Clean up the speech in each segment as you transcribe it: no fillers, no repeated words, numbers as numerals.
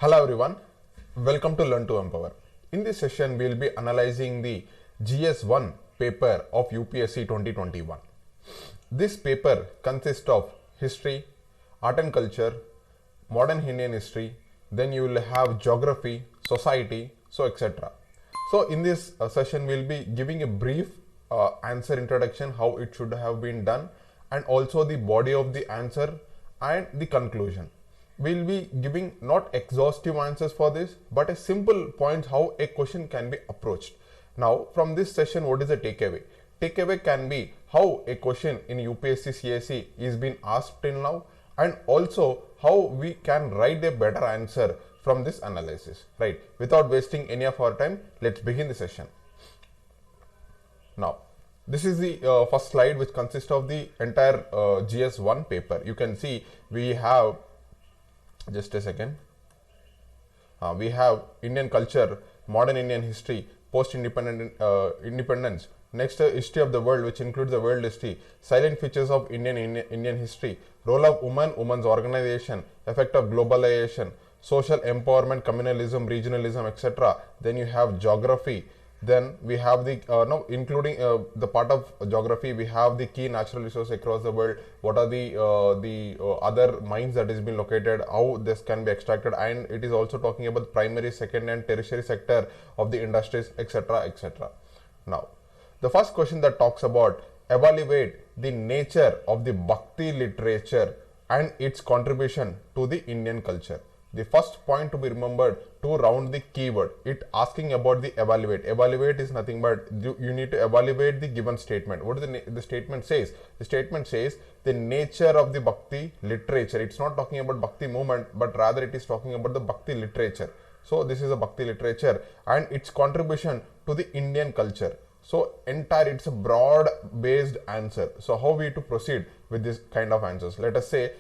Hello everyone, welcome to Learn to Empower. In this session, we will be analyzing the GS1 paper of UPSC 2021. This paper consists of history, art and culture, modern Indian history, then you will have geography, society, so etc. So in this session, we will be giving a brief answer introduction, how it should have been done, and also the body of the answer and the conclusion. We will be giving not exhaustive answers for this, but a simple points how a question can be approached. Now, from this session, what is the takeaway? Takeaway can be how a question in UPSC CSE is being asked till now, and also how we can write a better answer from this analysis, right? Without wasting any of our time, let's begin the session. Now, this is the first slide, which consists of the entire GS1 paper. You can see we have, just a second, we have Indian culture, modern Indian history, post-independent independence, next history of the world, which includes the world history, silent features of Indian history, role of women's organization, effect of globalization, social empowerment, communalism, regionalism, etc. Then you have geography. Then we have the including the part of geography, we have the key natural resources across the world. What are the other mines that is been located, how this can be extracted, and it is also talking about the primary, second, and tertiary sector of the industries, etc., etc. Now, the first question that talks about evaluate the nature of the Bhakti literature and its contribution to the Indian culture. The first point to be remembered to round the keyword, it asking about the evaluate. Evaluate is nothing but you need to evaluate the given statement. What is the statement says? The statement says the nature of the Bhakti literature. It's not talking about Bhakti movement, but rather it is talking about the Bhakti literature. So this is a Bhakti literature and its contribution to the Indian culture. So it's a broad based answer. So how we to proceed with this kind of answers? Let us say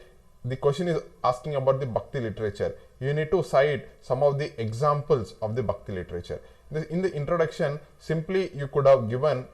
the question is asking about the Bhakti literature. You need to cite some of the examples of the Bhakti literature. In the introduction, simply you could have given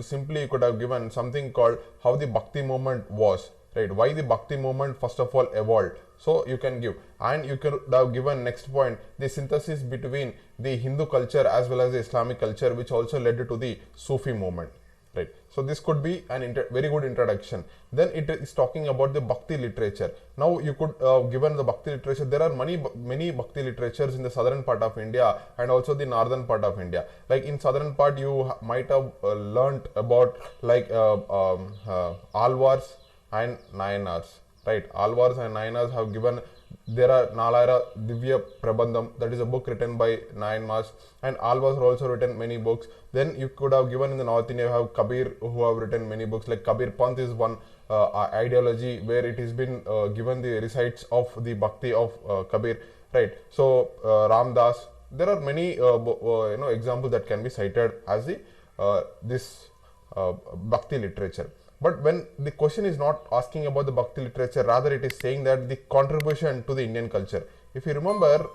simply you could have given something called how the Bhakti movement was, right? Why the Bhakti movement first of all evolved. So you can give, and you could have given next point the synthesis between the Hindu culture as well as the Islamic culture, which also led to the Sufi movement. Right. So this could be an very good introduction. Then it is talking about the Bhakti literature. Now you could given the Bhakti literature, there are many Bhakti literatures in the southern part of India and also the northern part of India. Like in southern part, you might have learnt about like Alvars and Nayanars. Right. Alvars and Nayanars have given. There are Nalayara Divya Prabandham, that is a book written by Nayanars, and Alvars have also written many books. Then you could have given in the North India, you have Kabir, who have written many books. Like Kabir Panth is one ideology where it has been given the recites of the Bhakti of Kabir, right? So Ramdas, there are many examples that can be cited as the this Bhakti literature. But when the question is not asking about the Bhakti literature, rather it is saying that the contribution to the Indian culture. If you remember,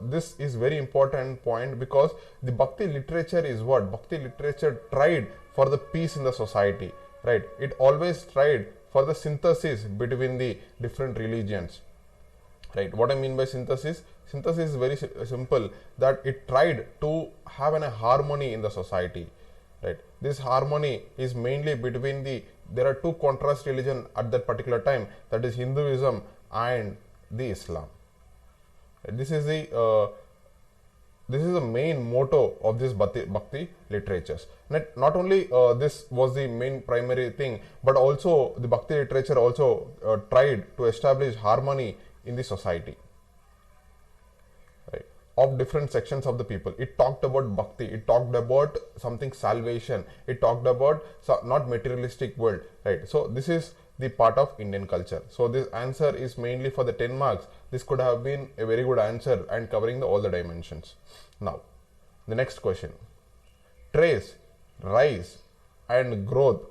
this is very important point, because the Bhakti literature is what? Bhakti literature tried for the peace in the society, right? It always tried for the synthesis between the different religions, right? What I mean by synthesis? Synthesis is very simple, that it tried to have a harmony in the society, right? This harmony is mainly between there are two contrast religion at that particular time, that is Hinduism and the Islam. This is the main motto of this Bhakti literatures. Not only this was the main primary thing, but also the Bhakti literature also tried to establish harmony in the society, right, of different sections of the people. It talked about Bhakti, it talked about something salvation, it talked about not materialistic world, right? So this is the part of Indian culture. So this answer is mainly for the 10 marks. This could have been a very good answer and covering all the dimensions. Now, the next question. Trace, rise and growth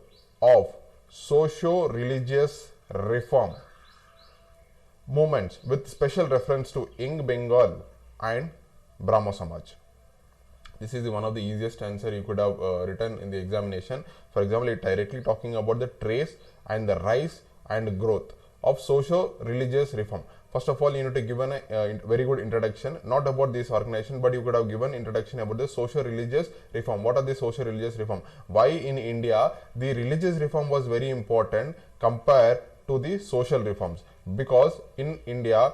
of socio-religious reform movements with special reference to Young Bengal and Brahmo Samaj. This is one of the easiest answer you could have written in the examination. For example, it directly talking about the trace and the rise and growth of socio-religious reform. First of all, you need to give a very good introduction, not about this organization, but you could have given introduction about the socio-religious reform. What are the socio-religious reform? Why in India the religious reform was very important compared to the social reforms? Because in India,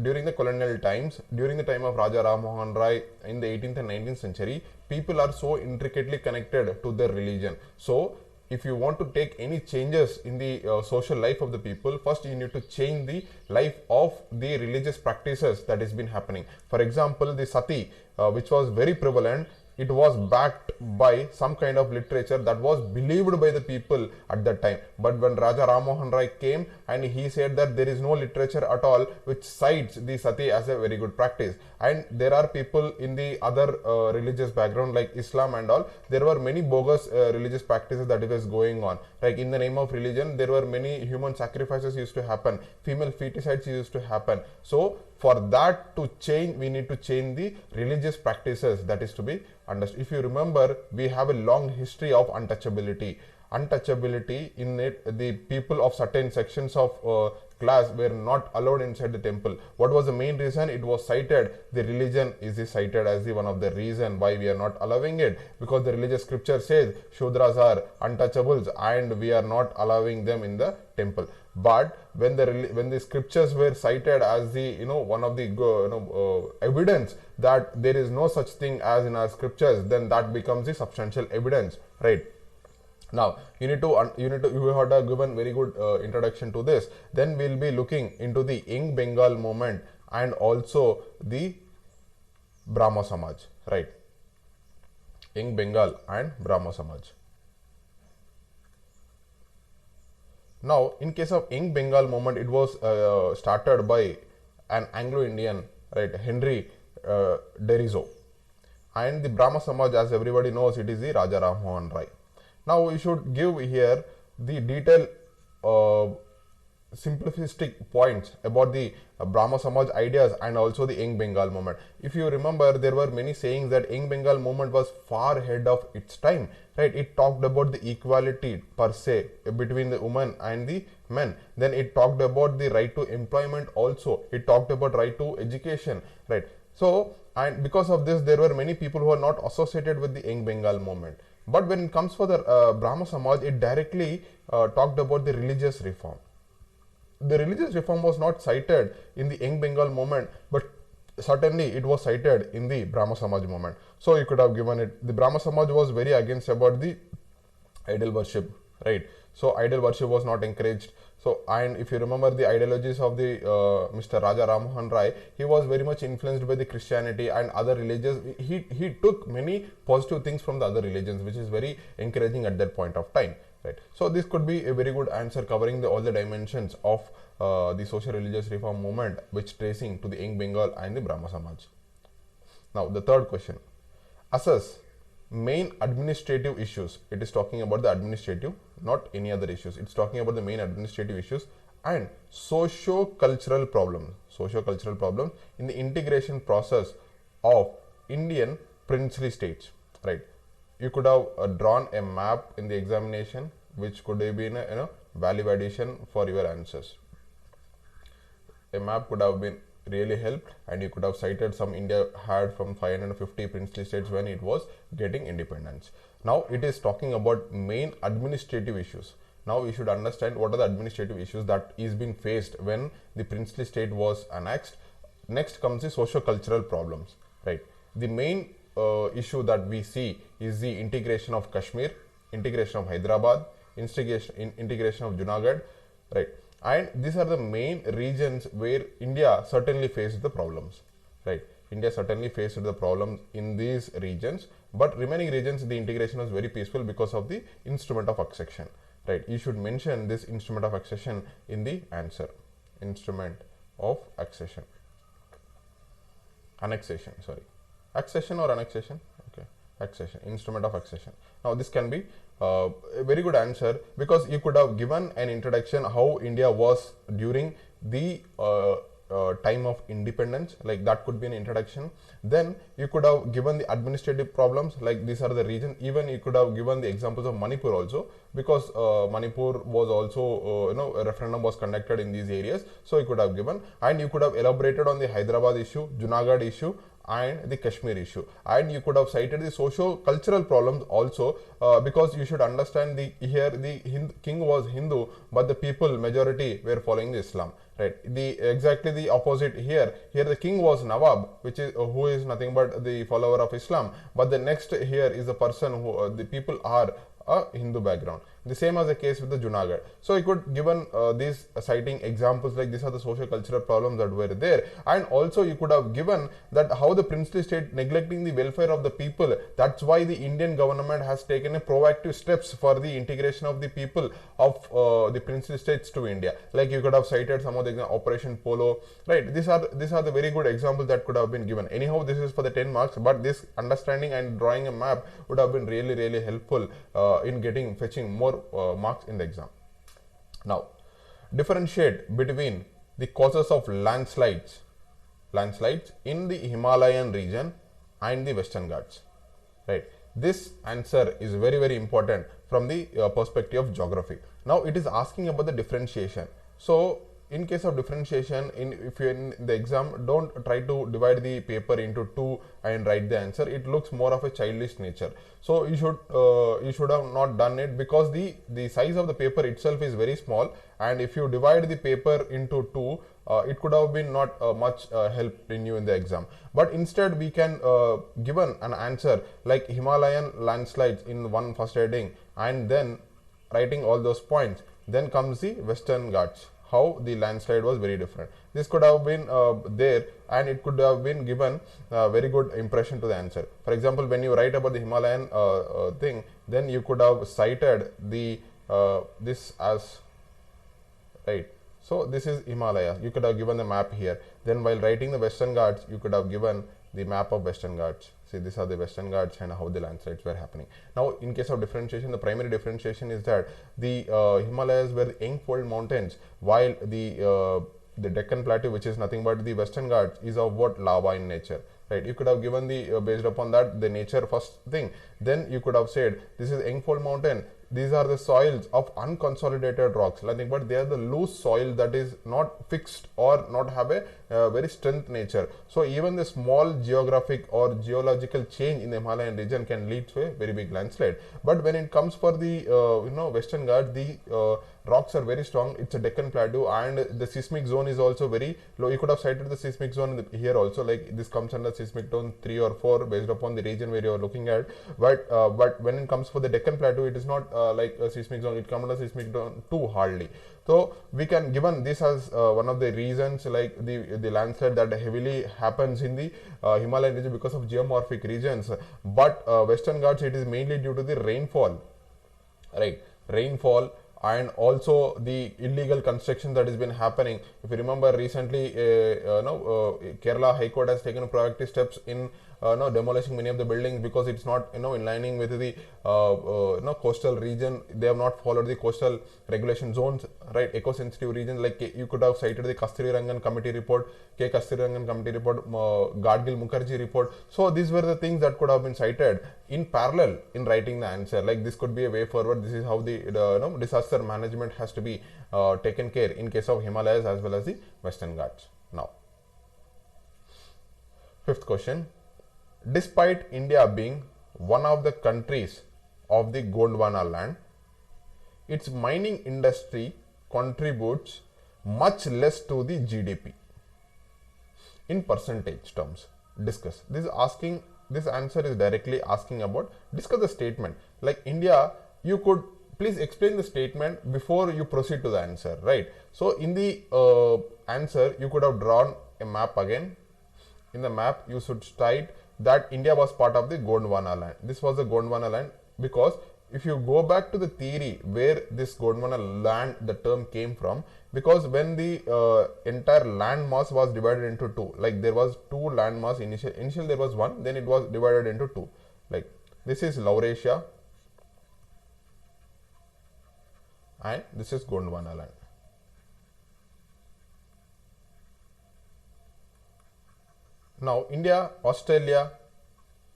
during the colonial times, during the time of Raja Ram Mohan Rai in the 18th and 19th century, people are so intricately connected to their religion. So if you want to take any changes in the social life of the people, first you need to change the life of the religious practices that has been happening. For example, the sati, which was very prevalent, it was backed by some kind of literature that was believed by the people at that time. But when Raja Ram Mohan Rai came and he said that there is no literature at all which cites the sati as a very good practice, and there are people in the other religious background like Islam and all, there were many bogus religious practices that was going on. Like in the name of religion, there were many human sacrifices used to happen, female feticides used to happen. So for that to change, we need to change the religious practices, that is to be understood. If you remember, we have a long history of untouchability. Untouchability, in it, the people of certain sections of class were not allowed inside the temple. What was the main reason? It was cited, the religion is cited as the one of the reason why we are not allowing it, because the religious scripture says Shudras are untouchables and we are not allowing them in the temple. But when the scriptures were cited as the one of the evidence that there is no such thing as in our scriptures, then that becomes the substantial evidence, right? Now you have to given very good introduction to this. Then we'll be looking into the Young Bengal movement and also the Brahmo Samaj, right? Young Bengal and Brahmo Samaj. Now, in case of Young Bengal movement, it was started by an Anglo-Indian, right, Henry Derizo, and the Brahmo Samaj, as everybody knows, it is the Raja Ram Mohan Rai. Now, we should give here the detailed simplistic points about the Brahmo Samaj ideas and also the Young Bengal movement. If you remember, there were many sayings that Young Bengal movement was far ahead of its time, right? It talked about the equality per se between the women and the men. Then it talked about the right to employment also. It talked about right to education, right? So, and because of this, there were many people who are not associated with the Young Bengal movement. But when it comes for the Brahmo Samaj, it directly talked about the religious reform. The religious reform was not cited in the Young Bengal movement, but certainly it was cited in the Brahmo Samaj movement. So you could have given it. The Brahmo Samaj was very against about the idol worship, right? So idol worship was not encouraged. So, and if you remember the ideologies of the Mr. Raja Ram Mohan Rai, he was very much influenced by the Christianity and other religions. He took many positive things from the other religions, which is very encouraging at that point of time, right? So this could be a very good answer covering all the dimensions of the socio-religious reform movement, which tracing to the Young Bengal and the Brahmo Samaj. Now the third question: assess main administrative issues. It is talking about the administrative, not any other issues. It's talking about the main administrative issues and socio-cultural problems. Socio-cultural problems in the integration process of Indian princely states, right? You could have drawn a map in the examination, which could have been a value addition for your answers. A map could have been really helped, and you could have cited some India had from 550 princely states when it was getting independence. Now it is talking about main administrative issues. Now we should understand what are the administrative issues that is being faced when the princely state was annexed. Next comes the socio-cultural problems, right? The main issue that we see is the integration of Kashmir, integration of Hyderabad, integration of Junagadh, right? And these are the main regions where India certainly faced the problems, right? India certainly faced the problems in these regions, but remaining regions, the integration was very peaceful because of the instrument of accession, right? You should mention this instrument of accession in the answer. Instrument of accession. Annexation, sorry. Accession or annexation? Okay. Accession, instrument of accession. Now this can be a very good answer, because you could have given an introduction how India was during the time of independence, like that could be an introduction. Then you could have given the administrative problems, like these are the region. Even you could have given the examples of Manipur also, because Manipur was also a referendum was conducted in these areas, so you could have given. And you could have elaborated on the Hyderabad issue, Junagadh issue, and the Kashmir issue. And you could have cited the socio-cultural problems also, because you should understand here the king was Hindu, but the people majority were following the Islam, right? Exactly the opposite here. Here the king was Nawab, which is who is nothing but the follower of Islam, but the next here is a person who the people are a Hindu background. The same as the case with the Junagadh. So you could given these citing examples like these are the socio-cultural problems that were there, and also you could have given that how the princely state neglecting the welfare of the people. That's why the Indian government has taken a proactive steps for the integration of the people of the princely states to India. Like you could have cited some of the Operation Polo, right? These are the very good examples that could have been given. Anyhow, this is for the 10 marks, but this understanding and drawing a map would have been really helpful in fetching more marks in the exam. Now, differentiate between the causes of landslides in the Himalayan region and the Western Ghats, right? This answer is very important from the perspective of geography. Now it is asking about the differentiation. So in case of differentiation, if you're in the exam, don't try to divide the paper into two and write the answer. It looks more of a childish nature. So you should have not done it, because the size of the paper itself is very small, and if you divide the paper into two, it could have been not much help in you in the exam. But instead we can given an answer like Himalayan landslides in one first heading, and then writing all those points. Then comes the Western Ghats, how the landslide was very different. This could have been there, and it could have been given very good impression to the answer. For example, when you write about the Himalayan thing, then you could have cited the this as, right. So this is Himalaya. You could have given the map here. Then while writing the Western Ghats, you could have given the map of Western Ghats. See, these are the Western Ghats and how the landslides were happening. Now, in case of differentiation, the primary differentiation is that the Himalayas were the Engfold mountains, while the Deccan Plateau, which is nothing but the Western Ghats, is of what, lava in nature, right? You could have given the based upon that the nature first thing. Then you could have said this is Engfold mountain. These are the soils of unconsolidated rocks, nothing but they are the loose soil that is not fixed or not have a very strength nature. So even the small geographic or geological change in the Himalayan region can lead to a very big landslide. But when it comes for the Western Ghats, the rocks are very strong. It's a Deccan Plateau, and the seismic zone is also very low. You could have cited the seismic zone here also, like this comes under seismic zone 3 or 4 based upon the region where you are looking at. But when it comes for the Deccan Plateau, it is not like a seismic zone. It comes under seismic zone 2 hardly. So we can given this as one of the reasons, like the landslide that heavily happens in the Himalayan region because of geomorphic regions. But Western Ghats, it is mainly due to the rainfall, right? Rainfall, and also the illegal construction that has been happening. If you remember recently, Kerala High Court has taken proactive steps in demolishing many of the buildings because it's not in lining with the coastal region. They have not followed the coastal regulation zones, right? Eco-sensitive regions, like you could have cited the Kasturi Rangan committee report, Kasturi Rangan committee report, Gadgil Mukherjee report. So these were the things that could have been cited in parallel in writing the answer. Like this could be a way forward. This is how the disaster management has to be taken care in case of Himalayas as well as the Western Ghats. Now, fifth question. Despite India being one of the countries of the Gondwanaland, its mining industry contributes much less to the GDP. In percentage terms, discuss. This answer is directly asking about, discuss the statement. Like India, you could please explain the statement before you proceed to the answer, right? So in the answer, you could have drawn a map again. In the map, you should cite that India was part of the Gondwanaland. This was the Gondwanaland, because if you go back to the theory where this Gondwanaland, the term came from, because when the entire land mass was divided into two, like there was two land mass initially there was one, then it was divided into two. Like this is Laurasia and this is Gondwanaland. Now India, Australia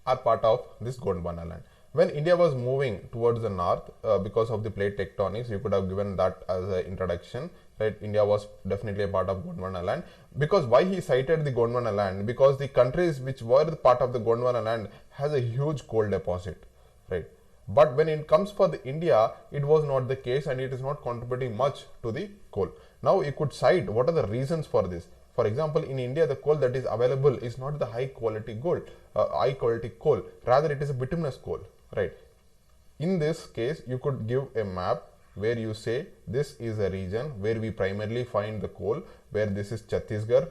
are part of this Gondwanaland. When India was moving towards the north because of the plate tectonics, you could have given that as an introduction, right? India was definitely a part of Gondwanaland. Because why he cited the Gondwanaland? Because the countries which were the part of the Gondwanaland has a huge coal deposit, right? But when it comes for the India, it was not the case and it is not contributing much to the coal. Now you could cite what are the reasons for this. For example, in India, the coal that is available is not the high quality coal, rather it is a bituminous coal, right? In this case, you could give a map where you say this is a region where we primarily find the coal, where this is Chhattisgarh,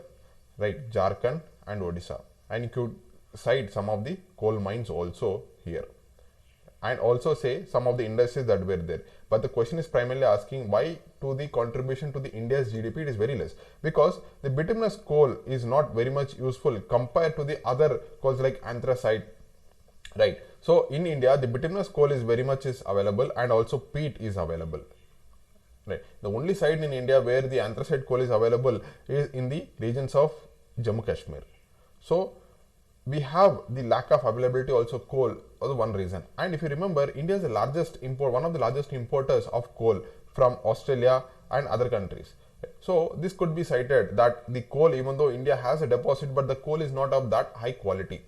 right, Jharkhand and Odisha, and you could cite some of the coal mines also here, and also say some of the industries that were there. But the question is primarily asking why to the contribution to the India's GDP it is very less, because the bituminous coal is not very much useful compared to the other coals like anthracite, right? So in India, the bituminous coal is very much is available, and also peat is available, right? The only site in India where the anthracite coal is available is in the regions of Jammu Kashmir. So we have the lack of availability also coal as one reason. And if you remember, India is the largest one of the largest importers of coal from Australia and other countries. So this could be cited that the coal, even though India has a deposit, but the coal is not of that high quality.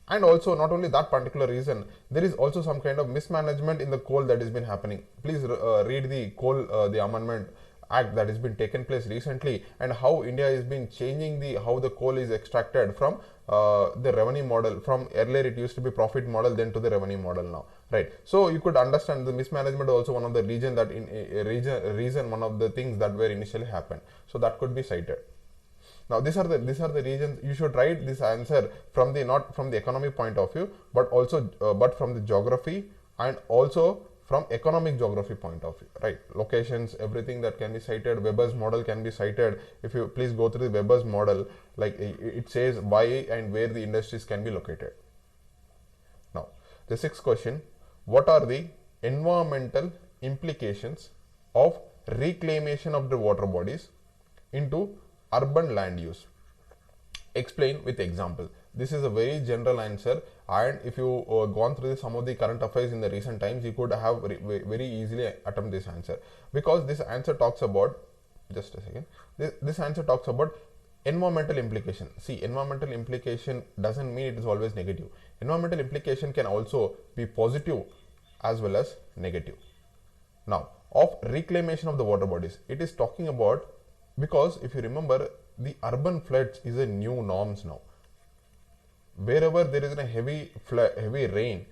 And also not only that particular reason, there is also some kind of mismanagement in the coal that has been happening. Please read the coal, the amendment act that has been taken place recently, and how India has been changing how the coal is extracted from the revenue model. From earlier it used to be profit model, then to the revenue model now, right? So you could understand the mismanagement also one of the reason one of the things that were initially happened. So that could be cited. Now these are the reasons. You should write this answer from the not from the economic point of view, but also but from the geography and also from economic geography point of view, right? Locations, everything that can be cited. Weber's model can be cited. If you please go through the Weber's model, like it says why and where the industries can be located. Now the sixth question: what are the environmental implications of reclamation of the water bodies into urban land use? Explain with example. This is a very general answer, and if you gone through some of the current affairs in the recent times, you could have very easily attempt this answer, because this answer talks about, just a second, this answer talks about environmental implication. See, environmental implication doesn't mean it is always negative. Environmental implication can also be positive as well as negative. Now, of reclamation of the water bodies, it is talking about, because if you remember, the urban floods is a new norms now. Wherever there is a heavy rain,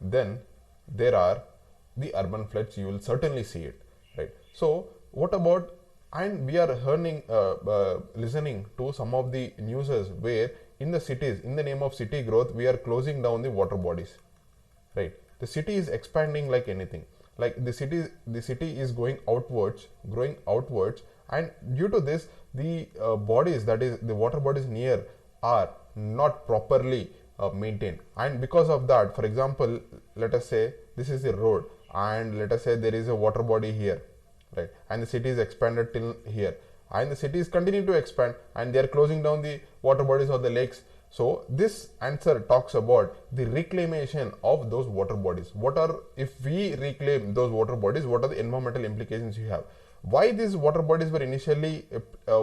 then there are the urban floods. You will certainly see it, right? So what about, and we are listening to some of the newses where in the cities, in the name of city growth, we are closing down the water bodies, right? The city is expanding like anything. Like the city is growing outwards, and due to this, the bodies, that is the water bodies near, are not properly maintained. And because of that, for example, let us say this is the road, and let us say there is a water body here, right? And the city is expanded till here, and the city is continuing to expand, and they are closing down the water bodies or the lakes. So this answer talks about the reclamation of those water bodies. What are, if we reclaim those water bodies, what are the environmental implications you have? Why these water bodies were initially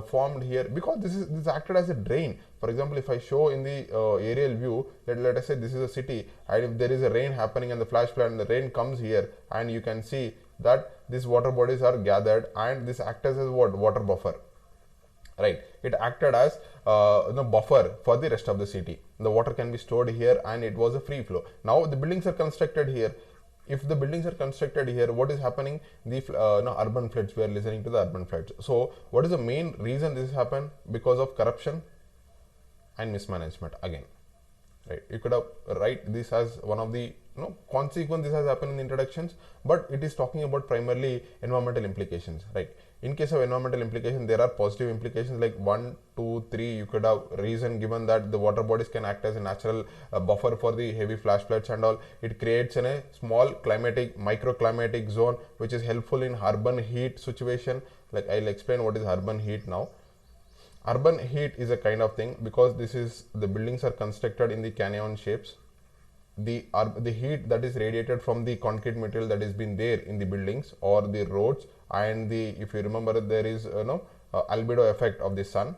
formed here? Because this acted as a drain. For example, if I show in the aerial view, let us say this is a city, and if there is a rain happening and the flash flood and the rain comes here, and you can see that these water bodies are gathered, and this acts as what? Water buffer, right? It acted as buffer for the rest of the city. The water can be stored here, and it was a free flow. Now the buildings are constructed here. If the buildings are constructed here, what is happening? The urban floods. We are listening to the urban floods. So what is the main reason this happened? Because of corruption and mismanagement again, right? You could have write this as one of the consequence. This has happened in the introductions, but it is talking about primarily environmental implications, right? In case of environmental implication, there are positive implications like 1, 2, 3. You could have reason given that the water bodies can act as a natural buffer for the heavy flash floods and all. It creates a small microclimatic zone which is helpful in urban heat situation. Like I'll explain what is urban heat now. Urban heat is a kind of thing because this is the buildings are constructed in the canyon shapes. The heat that is radiated from the concrete material that has been there in the buildings or the roads, and the, if you remember, there is albedo effect of the sun.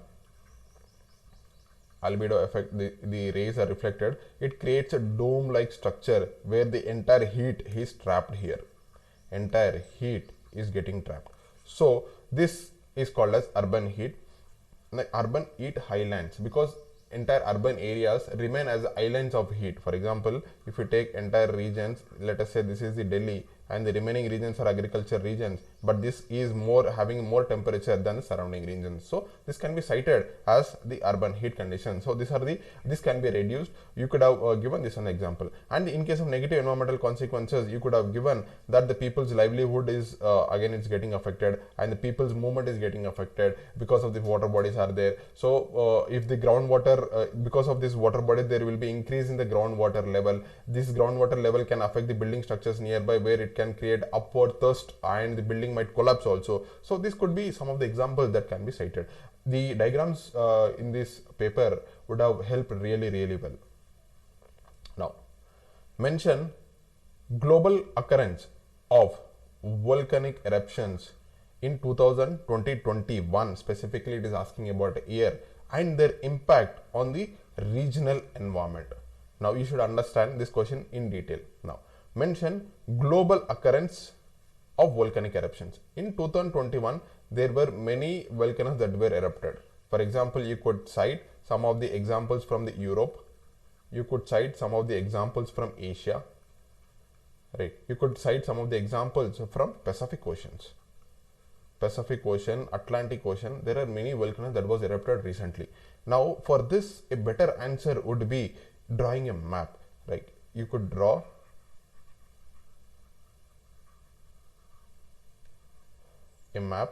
Albedo effect, the rays are reflected. It creates a dome like structure where the entire heat is trapped here. Entire heat is getting trapped. So this is called as urban heat. Urban heat highlands, because entire urban areas remain as islands of heat. For example, if you take entire regions, let us say this is the Delhi and the remaining regions are agriculture regions, but this is more having more temperature than the surrounding regions. So this can be cited as the urban heat condition. So this can be reduced. You could have given this an example. And in case of negative environmental consequences, you could have given that the people's livelihood is again it's getting affected, and the people's movement is getting affected because of the water bodies are there. So if the groundwater, because of this water body, there will be increase in the groundwater level. This groundwater level can affect the building structures nearby, where it can create upward thrust and the building might collapse also. So this could be some of the examples that can be cited. The diagrams in this paper would have helped really well. Now, mention global occurrence of volcanic eruptions in 2020-21. Specifically, it is asking about a year and their impact on the regional environment. Now, you should understand this question in detail. Now, mention global occurrence of volcanic eruptions. In 2021, there were many volcanoes that were erupted. For example, you could cite some of the examples from the Europe. You could cite some of the examples from Asia. Right. You could cite some of the examples from Pacific Oceans. Pacific Ocean, Atlantic Ocean, there are many volcanoes that was erupted recently. Now, for this, a better answer would be drawing a map. Right. You could draw a map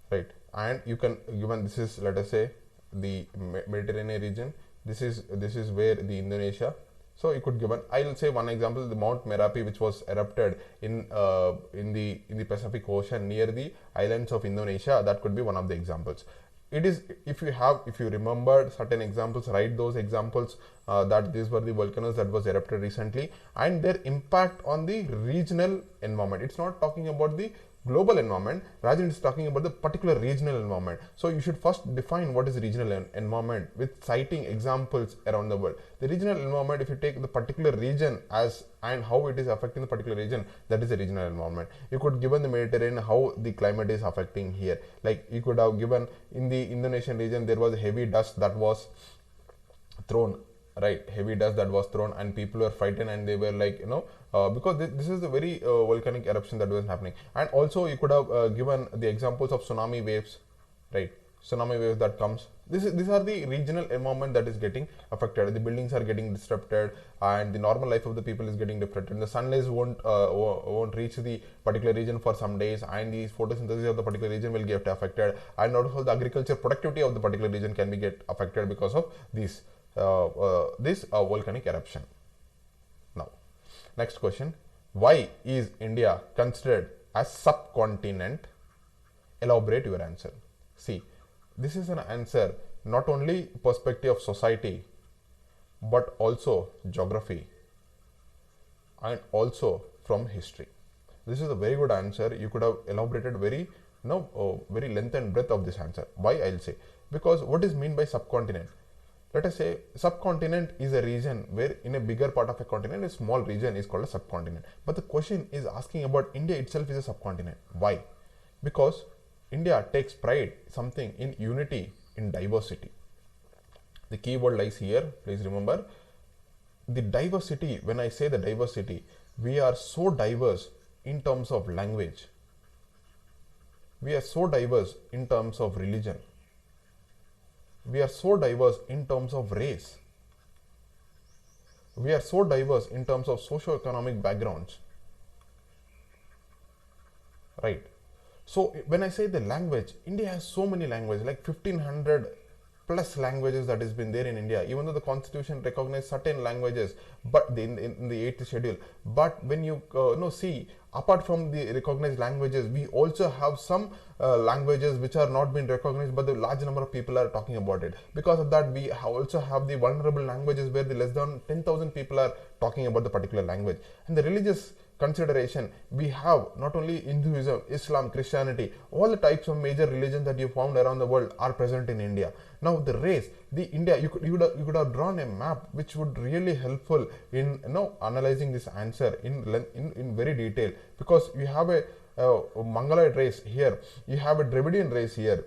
right, and you can, given this is, let us say, the Mediterranean region, this is where the Indonesia. So you could given, I will say one example, the Mount Merapi, which was erupted in the Pacific Ocean near the islands of Indonesia. That could be one of the examples. It is, if you remembered certain examples, write those examples that these were the volcanoes that was erupted recently and their impact on the regional environment. It's not talking about the global environment, rather it's talking about the particular regional environment. So you should first define what is regional environment with citing examples around the world. The regional environment, if you take the particular region as and how it is affecting the particular region, that is a regional environment. You could given the Mediterranean, how the climate is affecting here. Like you could have given in the Indonesian region, there was heavy dust that was thrown, right, heavy dust that was thrown, and people were frightened and they were like, because this is a very volcanic eruption that was happening. And also you could have given the examples of tsunami waves, right, tsunami waves that comes. These are the regional environment that is getting affected. The buildings are getting disrupted and the normal life of the people is getting disrupted. The sunlight won't reach the particular region for some days, and the photosynthesis of the particular region will get affected, and also the agriculture productivity of the particular region can be get affected because of this volcanic eruption. Now, next question: why is India considered as subcontinent? Elaborate your answer. See, this is an answer not only perspective of society, but also geography and also from history. This is a very good answer. You could have elaborated very length and breadth of this answer. Why? I'll say, because what is meant by subcontinent? Let us say subcontinent is a region where in a bigger part of a continent, a small region is called a subcontinent. But the question is asking about India itself is a subcontinent. Why? Because India takes pride something in unity in diversity. The key word lies here. Please remember the diversity. When I say the diversity, we are so diverse in terms of language. We are so diverse in terms of religion. We are so diverse in terms of race. We are so diverse in terms of socio-economic backgrounds. Right. So when I say the language, India has so many languages, like 1500 plus languages that has been there in India, even though the constitution recognizes certain languages, but in the 8th schedule. But when you see, apart from the recognized languages, we also have some languages which are not being recognized, but the large number of people are talking about it. Because of that, we also have the vulnerable languages where the less than 10,000 people are talking about the particular language. And the religious consideration, we have not only Hinduism, Islam, Christianity, all the types of major religions that you found around the world are present in India. Now the race, the India, you could have drawn a map which would really helpful in analyzing this answer in very detail, because you have a Mongoloid race here, you have a Dravidian race here,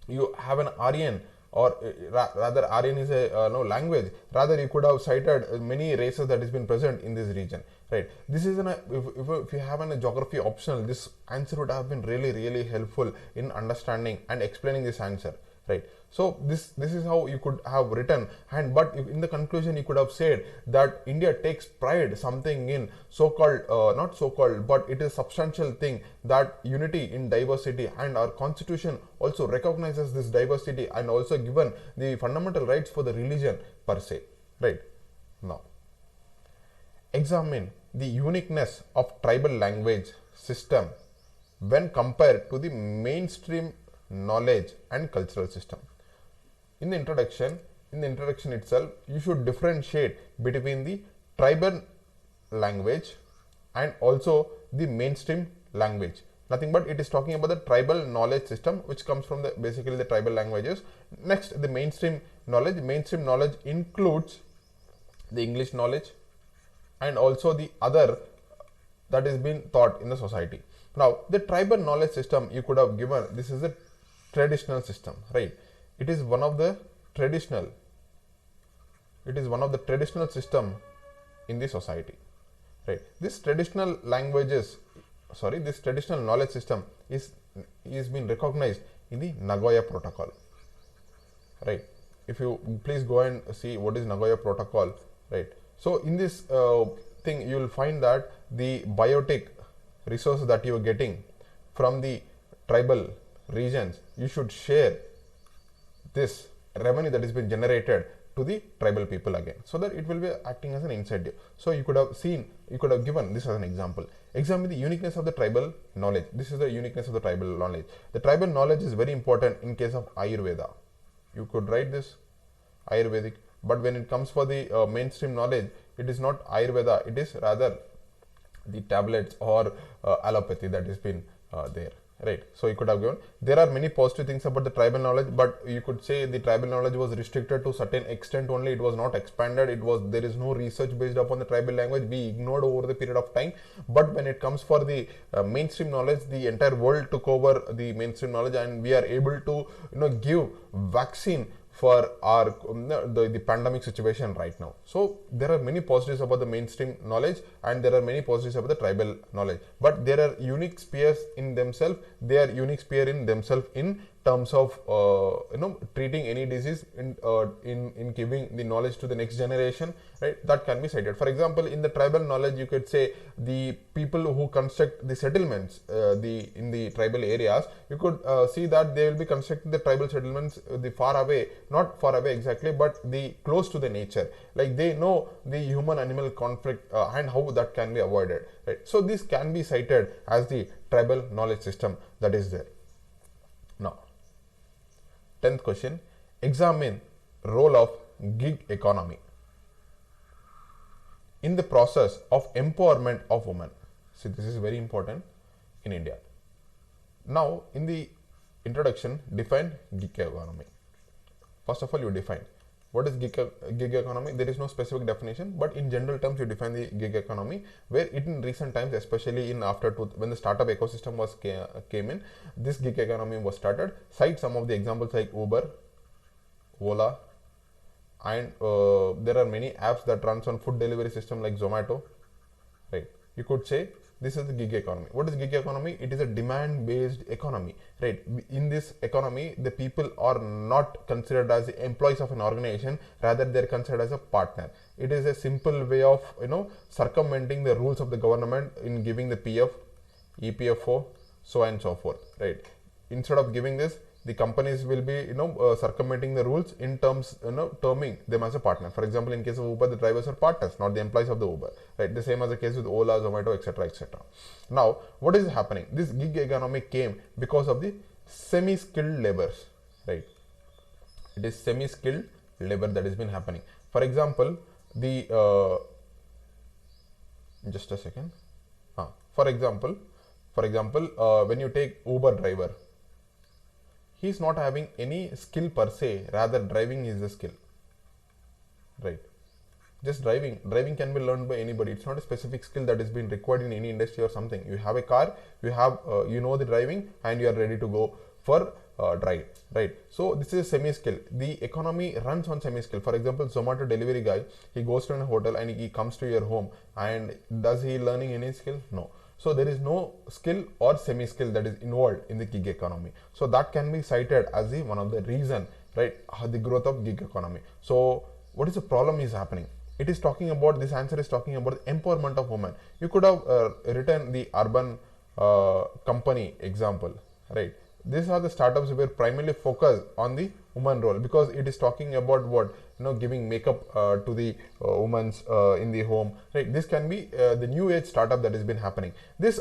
you have an Aryan, or rather Aryan is a language. Rather, you could have cited many races that has been present in this region, right? This is if you have a geography optional, this answer would have been really helpful in understanding and explaining this answer, right? So this is how you could have written. And but in the conclusion, you could have said that India takes pride something in so-called not so-called, but it is a substantial thing, that unity in diversity, and our constitution also recognizes this diversity and also given the fundamental rights for the religion per se, right? Now examine the uniqueness of tribal language system when compared to the mainstream knowledge and cultural system. In the introduction itself, you should differentiate between the tribal language and also the mainstream language. Nothing but it is talking about the tribal knowledge system, which comes from basically the tribal languages. Next, the mainstream knowledge. Mainstream knowledge includes the English knowledge and also the other that is being taught in the society. Now, the tribal knowledge system you could have given, this is a traditional system, right? It is one of the traditional system in the society, right? This traditional languages, this traditional knowledge system is being recognized in the Nagoya Protocol, right? If you please go and see what is Nagoya Protocol, right? So in this thing, you will find that the biotic resources that you are getting from the tribal regions, you should share this revenue that has been generated to the tribal people again, so that it will be acting as an incentive. So you could have given this as an example. Examine the uniqueness of the tribal knowledge. This is the uniqueness of the tribal knowledge. The tribal knowledge is very important in case of Ayurveda. You could write this Ayurvedic, but when it comes for the mainstream knowledge, it is not Ayurveda, it is rather the tablets or allopathy that has been there, right? So you could have given, there are many positive things about the tribal knowledge, but you could say the tribal knowledge was restricted to certain extent only, it was not expanded, there is no research based upon the tribal language, we ignored over the period of time. But when it comes for the mainstream knowledge, the entire world took over the mainstream knowledge, and we are able to give vaccine for our the pandemic situation right now. So there are many positives about the mainstream knowledge, and there are many positives about the tribal knowledge, but there are unique spheres in themselves. They are unique sphere in themselves in terms of treating any disease, in giving the knowledge to the next generation, right? That can be cited. For example, in the tribal knowledge, you could say the people who construct the settlements in the tribal areas, you could see that they will be constructing the tribal settlements the far away, not far away exactly, but the close to the nature, like they know the human animal conflict and how that can be avoided, right? So this can be cited as the tribal knowledge system that is there. Now 10th question, examine role of gig economy in the process of empowerment of women. See, this is very important in India. Now, in the introduction, define gig economy. First of all, you define what is gig economy. There is no specific definition, but in general terms, you define the gig economy, where it in recent times, especially in when the startup ecosystem came in, this gig economy was started. Cite some of the examples like Uber, Ola, and there are many apps that runs on food delivery system like Zomato, right? You could say this is the gig economy. What is gig economy? It is a demand-based economy, right? In this economy, the people are not considered as employees of an organization, rather they are considered as a partner. It is a simple way of circumventing the rules of the government in giving the PF, EPFO, so on and so forth, right? Instead of giving this, the companies will be circumventing the rules in terms terming them as a partner. For example, in case of Uber, the drivers are partners, not the employees of the Uber, right? The same as the case with Ola, Zomato, etc., etc. Now, what is happening? This gig economy came because of the semi-skilled laborers, right? It is semi-skilled labor that has been happening. For example, the just a second. For example, when you take Uber driver, he is not having any skill per se, rather driving is the skill, right? Just driving can be learned by anybody. It's not a specific skill that is being required in any industry or something. You have a car, you have the driving, and you are ready to go for drive, right? So this is a semi-skill. The economy runs on semi-skill. For example, Zomato delivery guy, he goes to a hotel and he comes to your home, and does he learning any skill? No. So there is no skill or semi-skill that is involved in the gig economy. So that can be cited as the one of the reason, right? The growth of gig economy. So what is the problem is happening? It is talking about, this answer is talking about the empowerment of women. You could have written the urban company example, right? These are the startups where primarily focus on the woman role, because it is talking about what, giving makeup to the women's in the home, right? This can be the new age startup that has been happening. This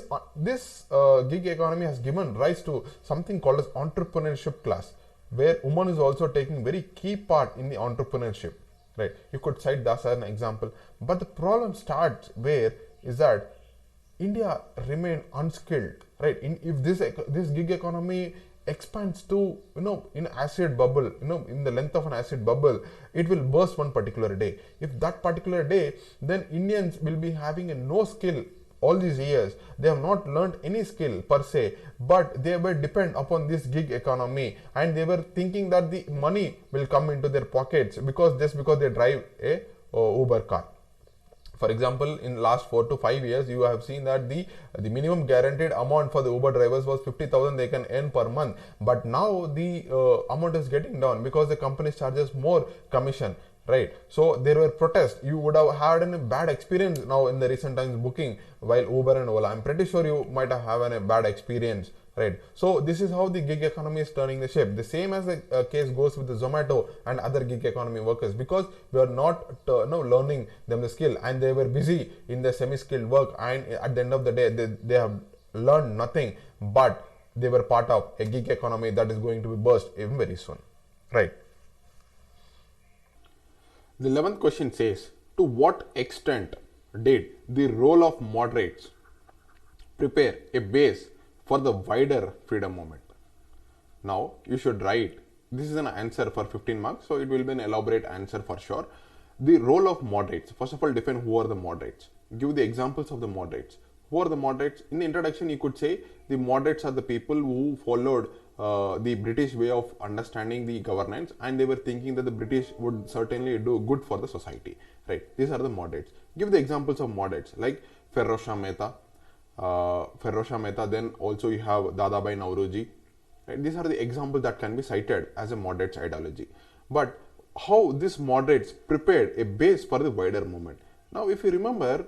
gig economy has given rise to something called as entrepreneurship class, where woman is also taking very key part in the entrepreneurship, right? You could cite that as an example, but the problem starts where is that India remain unskilled, right? If this gig economy expands to in acid bubble, in the length of an acid bubble, it will burst one particular day. If that particular day, then Indians will be having a no skill all these years. They have not learned any skill per se, but they were depend upon this gig economy, and they were thinking that the money will come into their pockets because they drive a Uber car. For example, in last 4 to 5 years, you have seen that the minimum guaranteed amount for the Uber drivers was 50,000 they can earn per month. But now the amount is getting down because the company charges more commission, right? So there were protests. You would have had a bad experience now in the recent times booking while Uber and Ola. I'm pretty sure you might have had a bad experience, right? So this is how the gig economy is turning the shape. The same as the case goes with the Zomato and other gig economy workers, because we are not learning them the skill, and they were busy in the semi-skilled work, and at the end of the day they have learned nothing, but they were part of a gig economy that is going to be burst even very soon, right? The 11th question says, to what extent did the role of moderates prepare a base for the wider freedom movement? Now you should write, this is an answer for 15 marks, so it will be an elaborate answer for sure. The role of moderates. First of all, define who are the moderates. Give the examples of the moderates. Who are the moderates? In the introduction, you could say the moderates are the people who followed the British way of understanding the governance, and they were thinking that the British would certainly do good for the society, right? These are the moderates. Give the examples of moderates like Ferozshah Mehta, then also you have Dadabhai Nauroji, right? These are the examples that can be cited as a moderates ideology. But how these moderates prepared a base for the wider movement? Now, if you remember,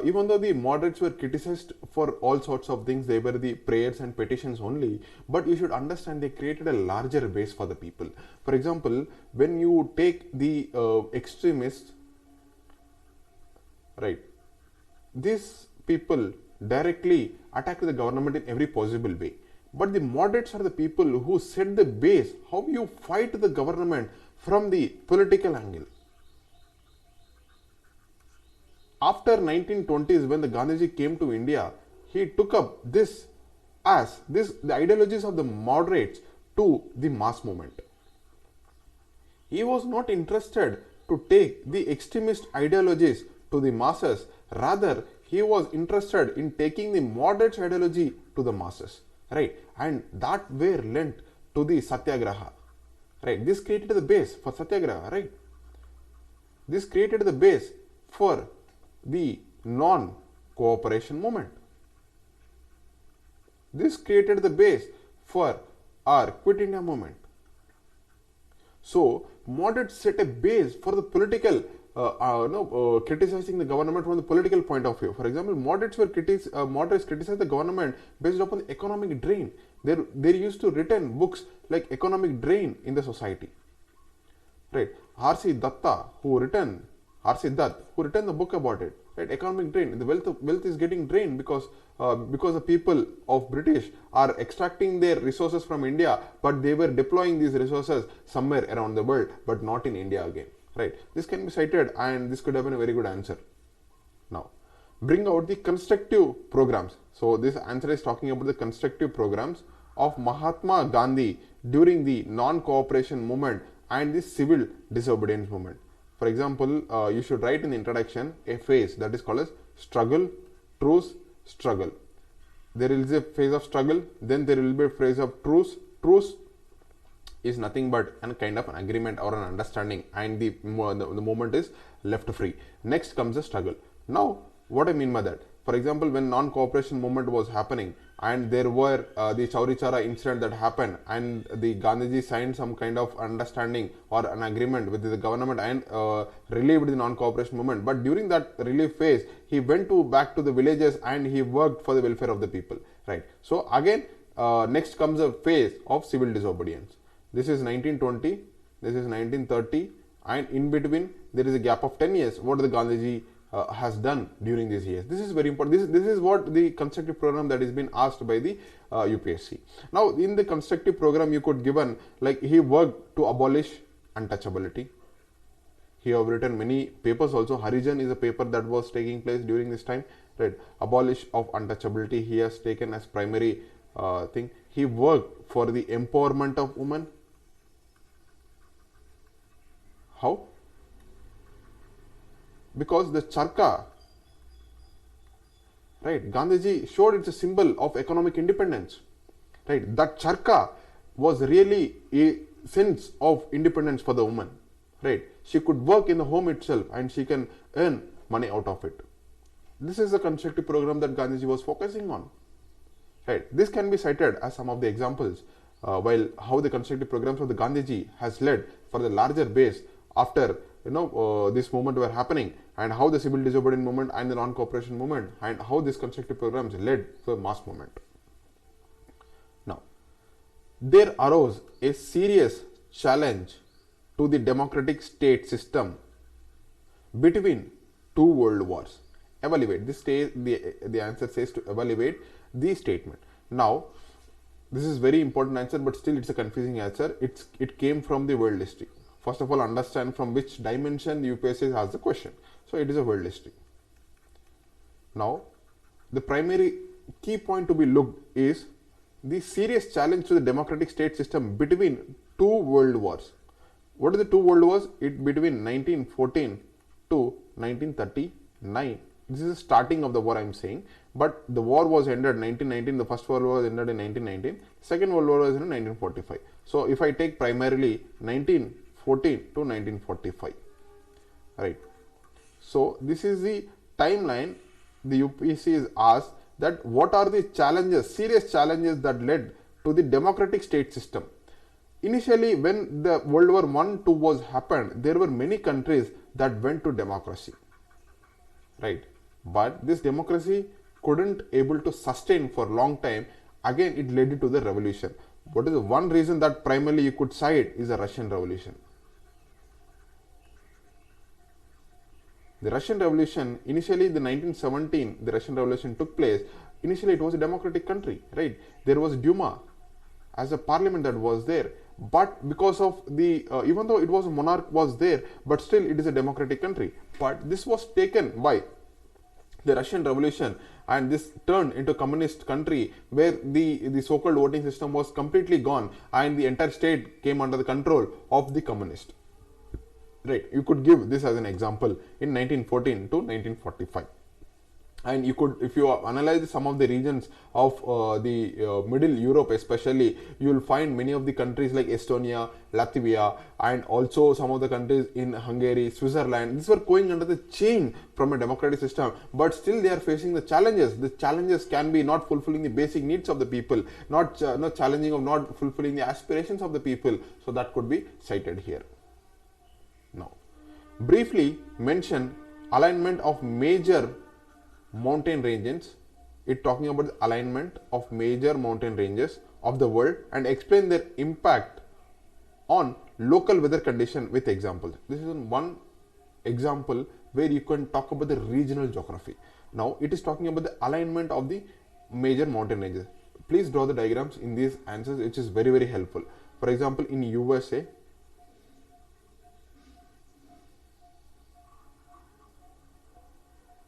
even though the moderates were criticized for all sorts of things, they were the prayers and petitions only, but you should understand they created a larger base for the people. For example, when you take the extremists, right, these people directly attack the government in every possible way. But the moderates are the people who set the base, how you fight the government from the political angle. After 1920s, when the Gandhiji came to India, he took up the ideologies of the moderates to the mass movement. He was not interested to take the extremist ideologies to the masses, rather he was interested in taking the moderate ideology to the masses, right? And that were lent to the Satyagraha, right? This created the base for Satyagraha, right? This created the base for the non-cooperation movement. This created the base for our Quit India movement. So, moderates set a base for the political criticizing the government from the political point of view. For example, moderates criticize the government based upon the economic drain. They used to written books like Economic Drain in the Society. Right. R.C. Dutt, who written the book about it. Right. Economic drain. The wealth is getting drained because the people of British are extracting their resources from India, but they were deploying these resources somewhere around the world, but not in India again. Right. This can be cited, and this could have been a very good answer. Now, bring out the constructive programs. So this answer is talking about the constructive programs of Mahatma Gandhi during the non-cooperation movement and the civil disobedience movement. For example, you should write in the introduction a phase that is called as struggle, truce, struggle. There is a phase of struggle, then there will be a phase of truce. Truce is nothing but a kind of an agreement or an understanding, and the movement is left free. Next comes the struggle. Now, what I mean by that? For example, when non-cooperation movement was happening, and there were the Chauri Chara incident that happened, and the Gandhiji signed some kind of understanding or an agreement with the government and relieved the non-cooperation movement. But during that relief phase, he went back to the villages and he worked for the welfare of the people. Right. So again, next comes a phase of civil disobedience. This is 1920, this is 1930, and in between there is a gap of 10 years. What the Gandhiji has done during these years. This is very important. This is what the constructive program that is been asked by the UPSC. Now, in the constructive program, you could given like he worked to abolish untouchability. He have written many papers also. Harijan is a paper that was taking place during this time. Right, abolish of untouchability. He has taken as primary thing. He worked for the empowerment of women. How? Because the charkha, right, Gandhiji showed it's a symbol of economic independence. Right, that charkha was really a sense of independence for the woman. Right, she could work in the home itself and she can earn money out of it. This is the constructive program that Gandhiji was focusing on. Right, this can be cited as some of the examples while how the constructive programs of the Gandhiji has led for the larger base after this movement were happening, and how the civil disobedience movement and the non-cooperation movement, and how these constructive programs led to a mass movement. Now, there arose a serious challenge to the democratic state system between two world wars. Evaluate this. The answer says to evaluate the statement. Now, this is very important answer, but still it's a confusing answer. It came from the world history. First of all, understand from which dimension the UPSC has the question. So, it is a world history. Now, the primary key point to be looked is the serious challenge to the democratic state system between two world wars. What are the two world wars? It between 1914 to 1939. This is the starting of the war I am saying, but the war was ended 1919. The first world war was ended in 1919. Second world war was in 1945. So, if I take primarily 1914 to 1945, right. So, this is the timeline the UPSC is asked that what are the challenges, serious challenges that led to the democratic state system. Initially, when the World War I, II was happened, there were many countries that went to democracy, right. But this democracy couldn't able to sustain for a long time. Again, it led to the revolution. What is the one reason that primarily you could cite is the Russian Revolution. The Russian Revolution, initially the 1917, the Russian Revolution took place. Initially, it was a democratic country, right? There was Duma as a parliament that was there. But because of the, even though it was a monarch was there, but still it is a democratic country. But this was taken by the Russian Revolution, and this turned into a communist country where the so-called voting system was completely gone and the entire state came under the control of the communist. Right, you could give this as an example in 1914 to 1945. And you could, if you analyze some of the regions of the Middle Europe especially, you will find many of the countries like Estonia, Latvia, and also some of the countries in Hungary, Switzerland. These were going under the change from a democratic system, but still they are facing the challenges. The challenges can be not fulfilling the basic needs of the people, not challenging of not fulfilling the aspirations of the people. So that could be cited here. Now, briefly mention alignment of major mountain ranges. It talking about the alignment of major mountain ranges of the world and explain their impact on local weather condition with examples. This is one example where you can talk about the regional geography. Now it is talking about the alignment of the major mountain ranges. Please draw the diagrams in these answers, which is very helpful. For example, in USA,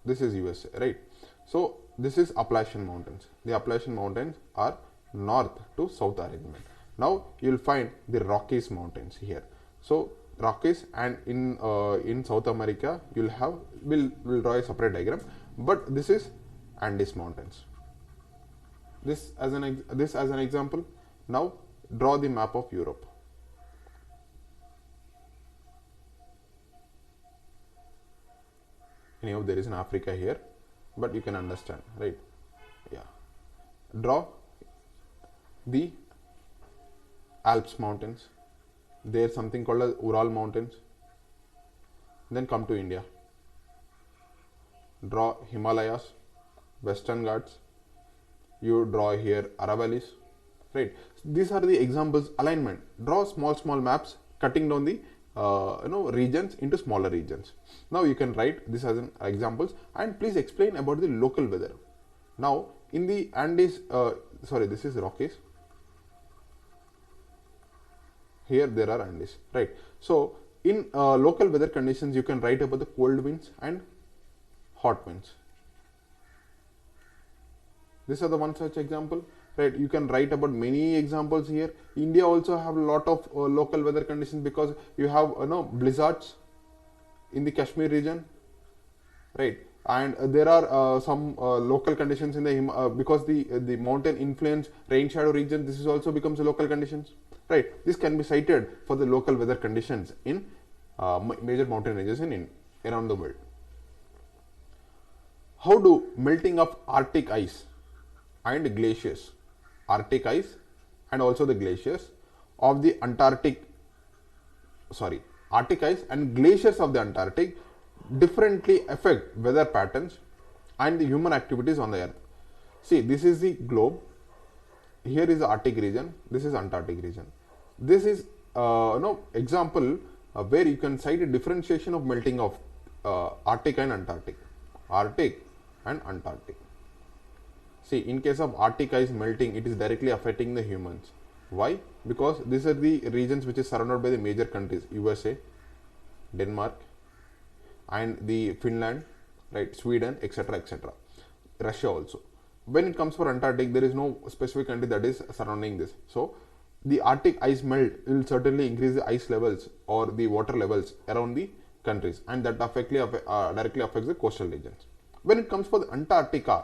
this is USA, right? So this is Appalachian Mountains. The Appalachian Mountains are north to south arrangement. Now you will find the Rockies Mountains here. So Rockies, and in South America you will have, we'll draw a separate diagram, but this is Andes Mountains. This as an example. Now draw the map of Europe. Anyhow, there is an Africa here, but you can understand, right? Yeah. Draw the Alps mountains. There's something called as Ural mountains. Then come to India. Draw Himalayas, Western Ghats. You draw here Aravallis, right? These are the examples. Alignment. Draw small maps cutting down the regions into smaller regions. Now you can write this as an examples, and please explain about the local weather. Now in the Andes, this is Rockies. Here there are Andes, right? So in local weather conditions, you can write about the cold winds and hot winds. These are the one such example, right? You can write about many examples here. India also have a lot of local weather conditions, because you have blizzards in the Kashmir region, right? And there are some local conditions in the because the mountain influence rain shadow region. This is also becomes a local conditions, right? This can be cited for the local weather conditions in major mountain ranges in around the world. How do melting of Arctic ice and glaciers, Arctic ice and also the glaciers of the Arctic ice and glaciers of the Antarctic differently affect weather patterns and the human activities on the earth? See, this is the globe. Here is the Arctic region. This is Antarctic region. This is example where you can cite a differentiation of melting of Arctic and Antarctic. Arctic and Antarctic. See, in case of Arctic ice melting, it is directly affecting the humans. Why? Because these are the regions which is surrounded by the major countries: USA, Denmark, and the Finland, right? Sweden, etc., etc. Russia also. When it comes for Antarctic, there is no specific country that is surrounding this. So the Arctic ice melt will certainly increase the ice levels or the water levels around the countries, and that directly affects the coastal regions. When it comes for the Antarctica,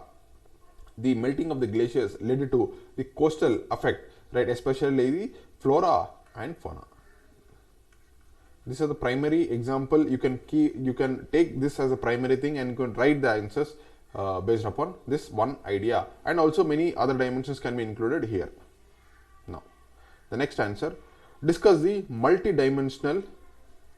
the melting of the glaciers led to the coastal effect, right? Especially the flora and fauna. These are the primary example. You can take this as a primary thing, and you can write the answers based upon this one idea, and also many other dimensions can be included here. Now, the next answer: discuss the multidimensional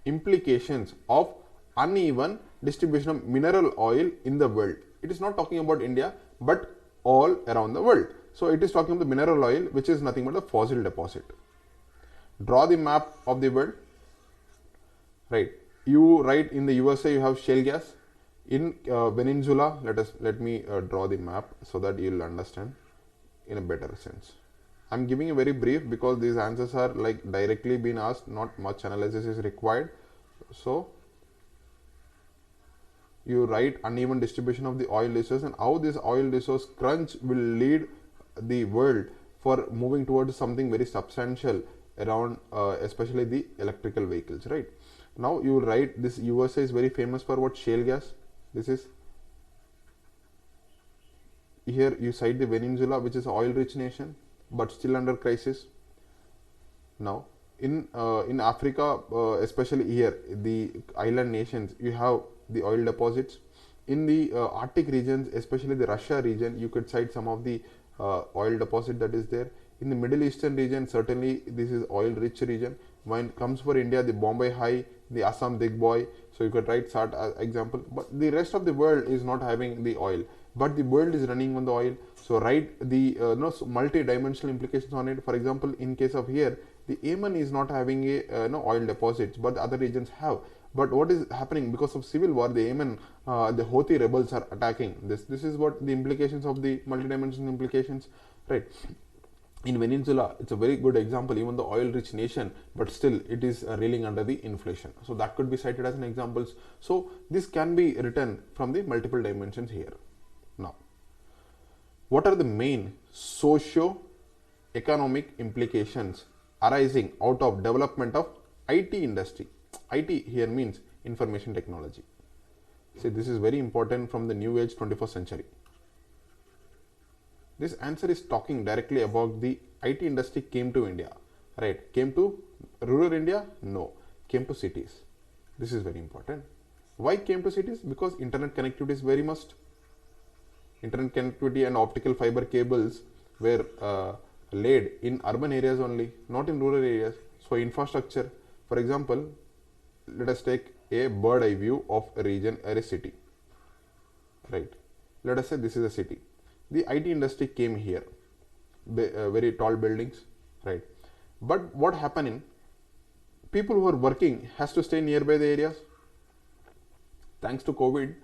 implications of uneven distribution of mineral oil in the world. It is not talking about India, but all around the world. So it is talking about the mineral oil, which is nothing but a fossil deposit. Draw the map of the world, right? You write in the USA you have shale gas. In Peninsula, let me draw the map so that you will understand in a better sense. I am giving a very brief because these answers are like directly being asked, not much analysis is required. So you write uneven distribution of the oil resource and how this oil resource crunch will lead the world for moving towards something very substantial around especially the electrical vehicles, right? Now you write this USA is very famous for what? Shale gas. This is here you cite the Venezuela, which is an oil rich nation but still under crisis. Now in Africa, especially here the island nations, you have the oil deposits. In the Arctic regions, especially the Russia region, you could cite some of the oil deposit that is there. In the Middle Eastern region, certainly this is oil rich region. When it comes for India, the Bombay High, the Assam Digboy. So you could write SAT as example, but the rest of the world is not having the oil, but the world is running on the oil. So write the multi-dimensional implications on it. For example, in case of here, the Yemen is not having a oil deposits, but the other regions have. But what is happening because of civil war? The Yemen, the Houthi rebels are attacking. This is what the implications of the multi-dimensional implications, right? In Venezuela, it's a very good example, even the oil-rich nation, but still it is reeling under the inflation. So that could be cited as an example. So this can be written from the multiple dimensions here. Now, what are the main socio-economic implications arising out of development of IT industry? IT here means information technology. See, this is very important from the new age 21st century. This answer is talking directly about the IT industry came to India, right? Came to rural India? No. Came to cities. This is very important. Why came to cities? Because internet connectivity is very must. Internet connectivity and optical fiber cables were laid in urban areas only, not in rural areas. So infrastructure, for example, let us take a bird eye view of a region or a city, right? Let us say this is a city. The IT industry came here, very tall buildings, right? But what happened in people who are working has to stay nearby the areas. Thanks to COVID,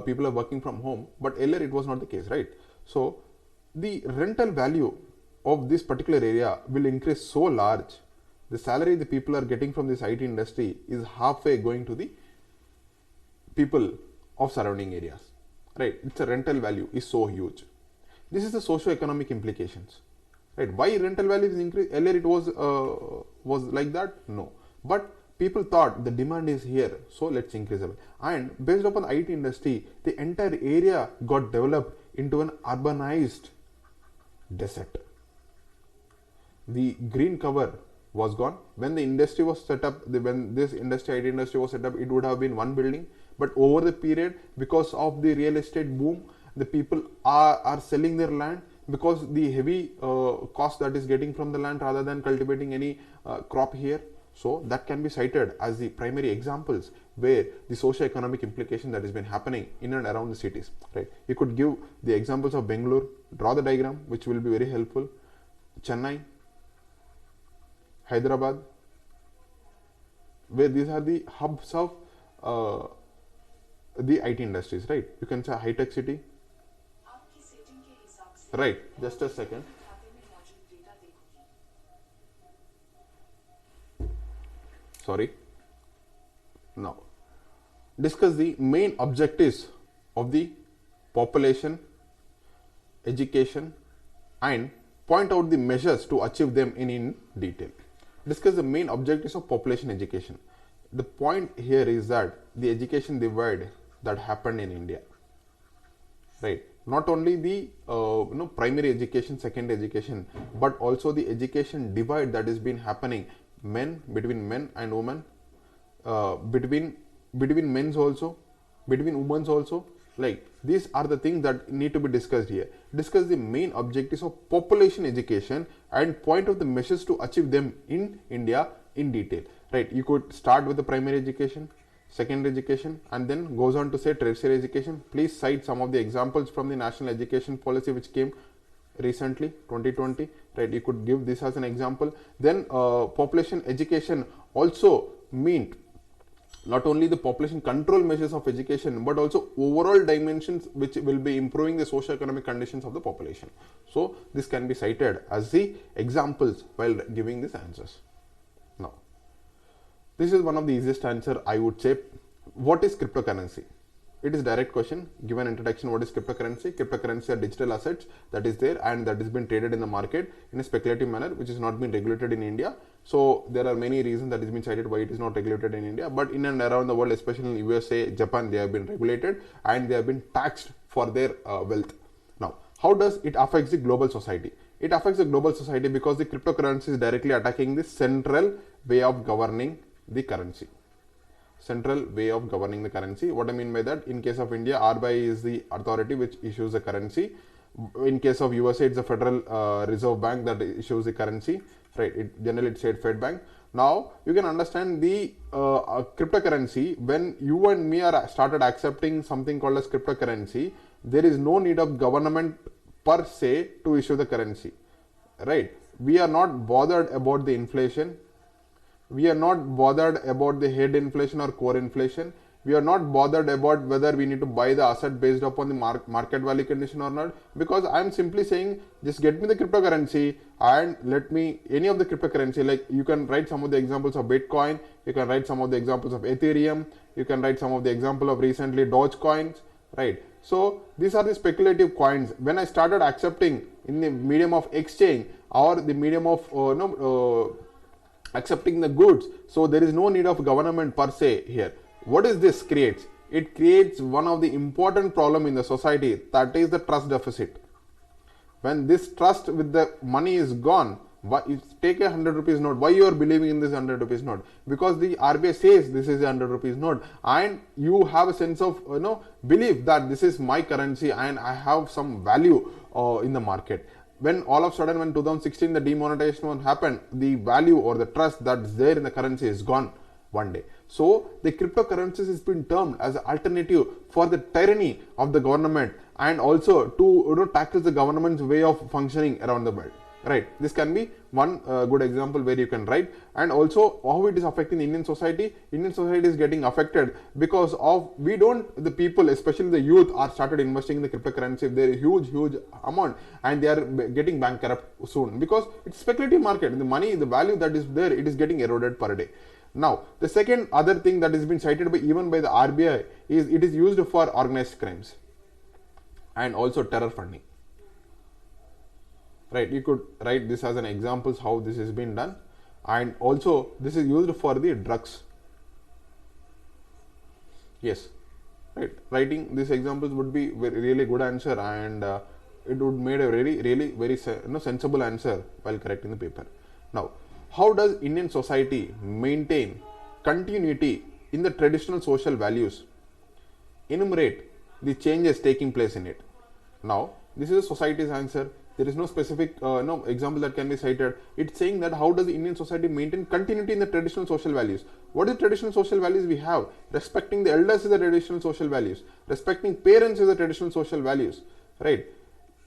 people are working from home, but earlier it was not the case, right? So the rental value of this particular area will increase so large. The salary the people are getting from this IT industry is halfway going to the people of surrounding areas, right? It's a rental value is so huge. This is the socio-economic implications, right? Why rental value is increased? Earlier it was like that? No. But people thought the demand is here, so let's increase it. And based upon the IT industry, the entire area got developed into an urbanized desert. The green cover was gone. When the industry was set up, when this industry, IT industry was set up, it would have been one building. But over the period, because of the real estate boom, the people are selling their land because the heavy cost that is getting from the land rather than cultivating any crop here. So that can be cited as the primary examples where the socio-economic implication that has been happening in and around the cities, right? You could give the examples of Bengaluru, draw the diagram, which will be very helpful. Chennai, Hyderabad, where these are the hubs of the IT industries, right? You can say high-tech city. Right, just a second. Sorry. Now, discuss the main objectives of the population, education, and point out the measures to achieve them in detail. Discuss the main objectives of population education. The point here is that the education divide that happened in India, right? Not only the primary education, secondary education, but also the education divide that has been happening between men and women, between men's also, between women's also. Like these are the things that need to be discussed here. Discuss the main objectives of population education and point out the measures to achieve them in India in detail. Right? You could start with the primary education, secondary education, and then goes on to say tertiary education. Please cite some of the examples from the national education policy which came recently 2020, right? You could give this as an example. Then population education also meant not only the population control measures of education but also overall dimensions which will be improving the socio-economic conditions of the population. So this can be cited as the examples while giving these answers. Now, this is one of the easiest answer I would say. What is cryptocurrency? It is direct question. Given introduction, what is cryptocurrency? Cryptocurrency are digital assets that is there and that has been traded in the market in a speculative manner, which is not been regulated in India. So there are many reasons that has been cited why it is not regulated in India, but in and around the world, especially in USA, Japan, they have been regulated and they have been taxed for their wealth. Now, how does it affect the global society? It affects the global society because the cryptocurrency is directly attacking the central way of governing the currency. Central way of governing the currency. What I mean by that, in case of India, RBI is the authority which issues the currency. In case of USA, it's the Federal Reserve Bank that issues the currency, right? Generally it's said Fed Bank. Now you can understand the cryptocurrency. When you and me are started accepting something called as cryptocurrency, there is no need of government per se to issue the currency, right? We are not bothered about the inflation. We are not bothered about the head inflation or core inflation. We are not bothered about whether we need to buy the asset based upon the market value condition or not, because I am simply saying just get me the cryptocurrency and let me any of the cryptocurrency. Like you can write some of the examples of Bitcoin, you can write some of the examples of Ethereum, you can write some of the example of recently Dogecoins, right? So these are the speculative coins. When I started accepting in the medium of exchange or the medium of accepting the goods, so there is no need of government per se here. What is this creates? It creates one of the important problem in the society, that is the trust deficit. When this trust with the money is gone, why you take a 100 rupees note, why you are believing in this 100 rupees note? Because the RBI says this is a 100 rupees note and you have a sense of belief that this is my currency and I have some value in the market. When all of a sudden when 2016 the demonetization happened, the value or the trust that's there in the currency is gone one day. So the cryptocurrencies has been termed as an alternative for the tyranny of the government and also to tackle the government's way of functioning around the world. Right, this can be one good example where you can write. And also how it is affecting the Indian society. Indian society is getting affected because of the people, especially the youth, are started investing in the cryptocurrency. There is huge amount and they are getting bankrupt soon because it's speculative market. The money, the value that is there, it is getting eroded per day. Now the second other thing that has been cited by even by the RBI is it is used for organized crimes and also terror funding. Right, you could write this as an examples how this has been done, and also this is used for the drugs. Yes, right. Writing these examples would be really good answer, and it would made a really very sensible answer while correcting the paper. Now, how does Indian society maintain continuity in the traditional social values? Enumerate the changes taking place in it. Now, this is a society's answer. There is no specific example that can be cited. It's saying that how does the Indian society maintain continuity in the traditional social values? What is the traditional social values we have? Respecting the elders is the traditional social values. Respecting parents is the traditional social values. Right?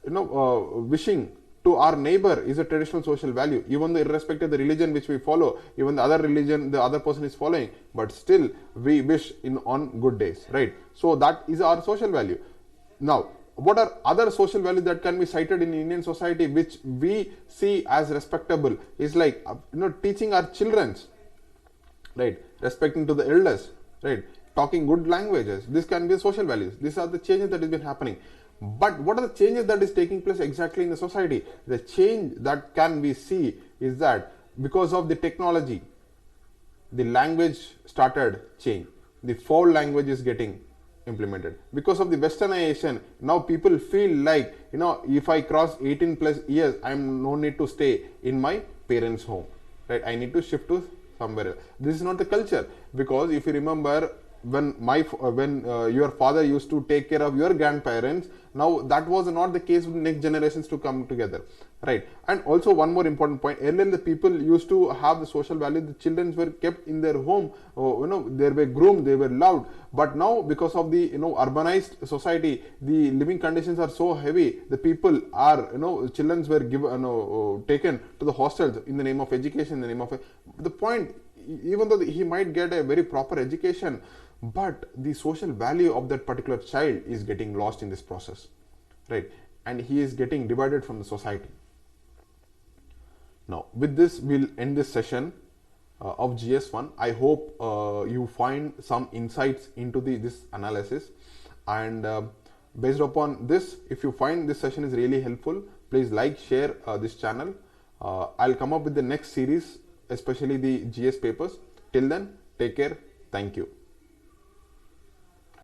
Wishing to our neighbor is a traditional social value. Even though irrespective of the religion which we follow, even the other religion the other person is following, but still we wish on good days. Right? So that is our social value. Now, what are other social values that can be cited in Indian society which we see as respectable is like teaching our children, right, respecting to the elders, right, talking good languages. This can be social values. These are the changes that has been happening. But what are the changes that is taking place exactly in the society? The change that can we see is that because of the technology, the language started change. The foul language is getting implemented. Because of the westernization, now people feel like if I cross 18 plus years, I am no need to stay in my parents' home, right? I need to shift to somewhere else. This is not the culture, because if you remember when your father used to take care of your grandparents, now that was not the case with the next generations to come together, right? And also one more important point, earlier the people used to have the social value. The children were kept in their home, they were groomed, they were loved. But now because of the urbanized society, the living conditions are so heavy, the people are children were given taken to the hostels in the name of education, in the name of the point, even though he might get a very proper education, but the social value of that particular child is getting lost in this process, right? And he is getting divided from the society. Now with this we'll end this session of GS1. I hope you find some insights into this analysis, and based upon this, if you find this session is really helpful, please like, share this channel. I'll come up with the next series, especially the GS papers. Till then, take care. Thank you.